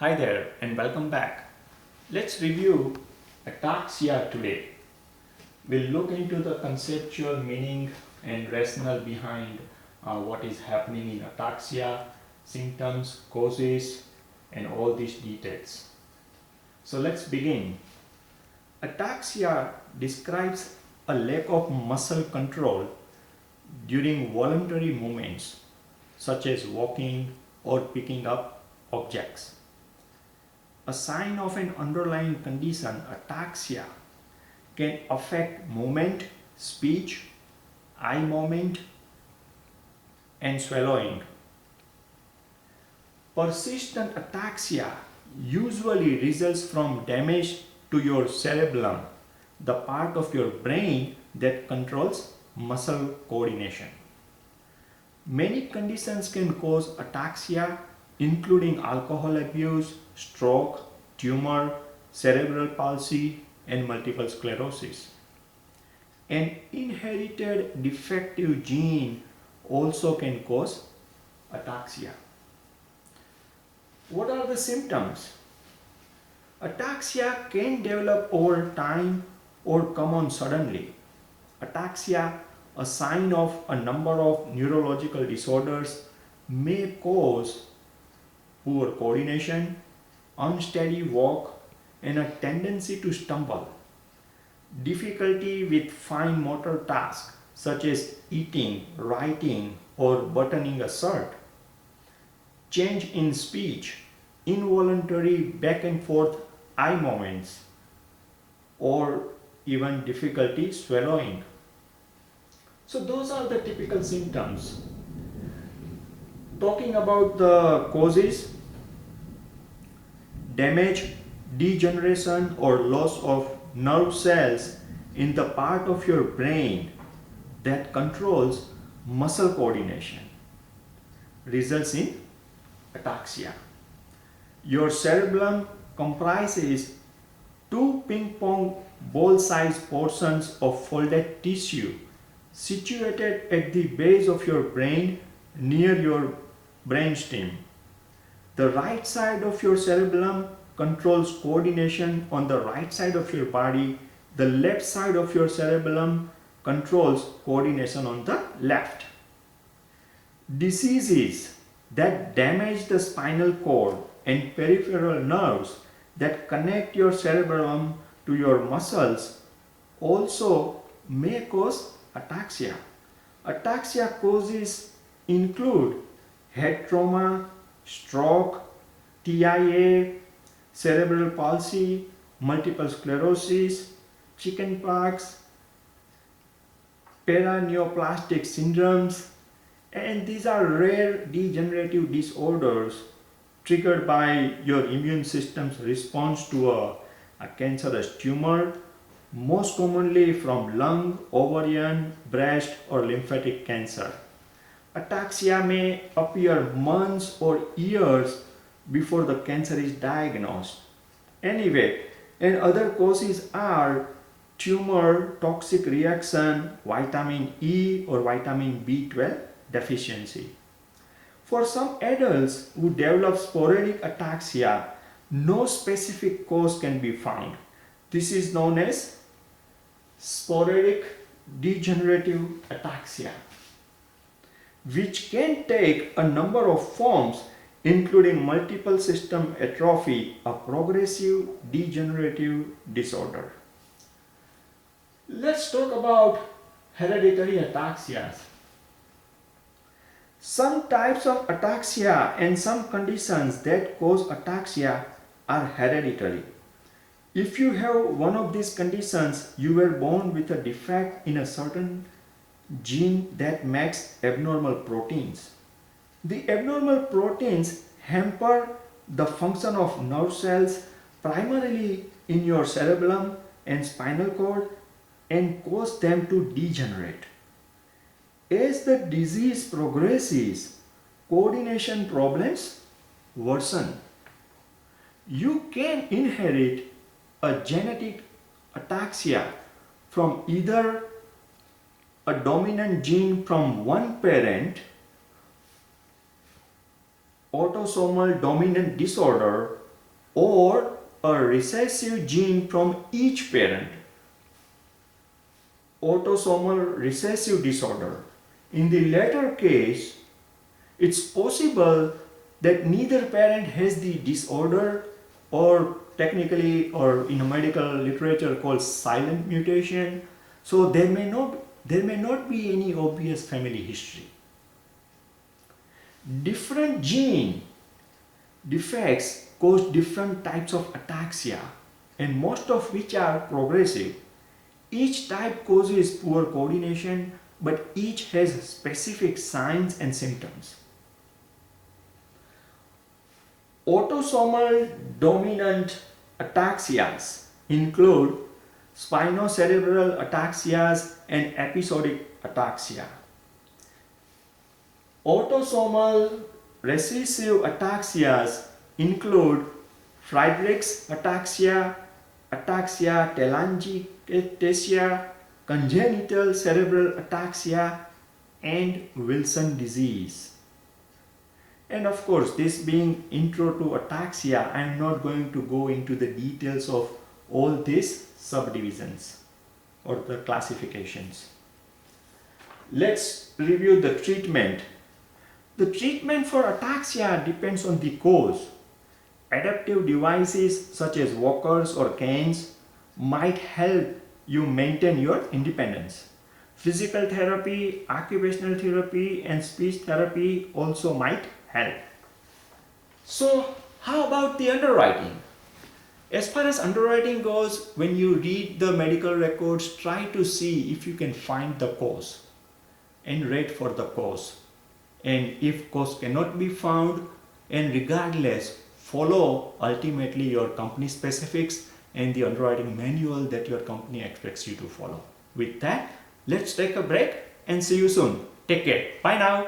Hi there and welcome back. Let's review ataxia today. We'll look into the conceptual meaning and rationale behind what is happening in ataxia, symptoms, causes, and all these details. So let's begin. Ataxia describes a lack of muscle control during voluntary movements such as walking or picking up objects. A sign of an underlying condition, ataxia, can affect movement, speech, eye movement, and swallowing. Persistent ataxia usually results from damage to your cerebellum, the part of your brain that controls muscle coordination. Many conditions can cause ataxia, including alcohol abuse, stroke, tumor, cerebral palsy, and multiple sclerosis. An inherited defective gene also can cause ataxia. What are the symptoms? Ataxia can develop over time or come on suddenly. Ataxia, a sign of a number of neurological disorders, may cause poor coordination, unsteady walk, and a tendency to stumble. Difficulty with fine motor tasks such as eating, writing, or buttoning a shirt. Change in speech, involuntary back and forth eye movements, or even difficulty swallowing. So those are the typical symptoms. Talking about the causes, damage, degeneration, or loss of nerve cells in the part of your brain that controls muscle coordination results in ataxia. Your cerebellum comprises two ping pong ball sized portions of folded tissue situated at the base of your brain near your brainstem. The right side of your cerebellum controls coordination on the right side of your body. The left side of your cerebellum controls coordination on the left. Diseases that damage the spinal cord and peripheral nerves that connect your cerebellum to your muscles also may cause ataxia. Ataxia causes include head trauma, stroke, TIA, cerebral palsy, multiple sclerosis, chickenpox, paraneoplastic syndromes, and these are rare degenerative disorders triggered by your immune system's response to a cancerous tumor, most commonly from lung, ovarian, breast, or lymphatic cancer. Ataxia may appear months or years before the cancer is diagnosed. Anyway, and other causes are tumor, toxic reaction, vitamin E or vitamin B12 deficiency. For some adults who develop sporadic ataxia, no specific cause can be found. This is known as sporadic degenerative ataxia, which can take a number of forms including multiple system atrophy, a progressive degenerative disorder. Let's talk about hereditary ataxias. Some types of ataxia and some conditions that cause ataxia are hereditary. If you have one of these conditions, you were born with a defect in a certain gene that makes abnormal proteins. The abnormal proteins hamper the function of nerve cells primarily in your cerebellum and spinal cord and cause them to degenerate. As the disease progresses, coordination problems worsen. You can inherit a genetic ataxia from either a dominant gene from one parent, autosomal dominant disorder, or a recessive gene from each parent. Autosomal recessive disorder. In the latter case, it's possible that neither parent has the disorder, or technically, or in a medical literature called silent mutation. So there may not be any obvious family history. Different gene defects cause different types of ataxia, and most of which are progressive. Each type causes poor coordination, but each has specific signs and symptoms. Autosomal dominant ataxias include spinocerebellar ataxias and episodic ataxia. Autosomal recessive ataxias include Friedreich's ataxia, ataxia telangiectasia, congenital cerebral ataxia, and Wilson disease. And of course, this being intro to ataxia, I am not going to go into the details of all these subdivisions or the classifications. Let's review the treatment. The treatment for ataxia depends on the cause. Adaptive devices such as walkers or canes might help you maintain your independence. Physical therapy, occupational therapy, and speech therapy also might help. So, how about the underwriting? As far as underwriting goes, when you read the medical records, try to see if you can find the cause and rate for the cause. And if cause cannot be found, and regardless, follow ultimately your company specifics and the underwriting manual that your company expects you to follow. With that, let's take a break and see you soon. Take care. Bye now.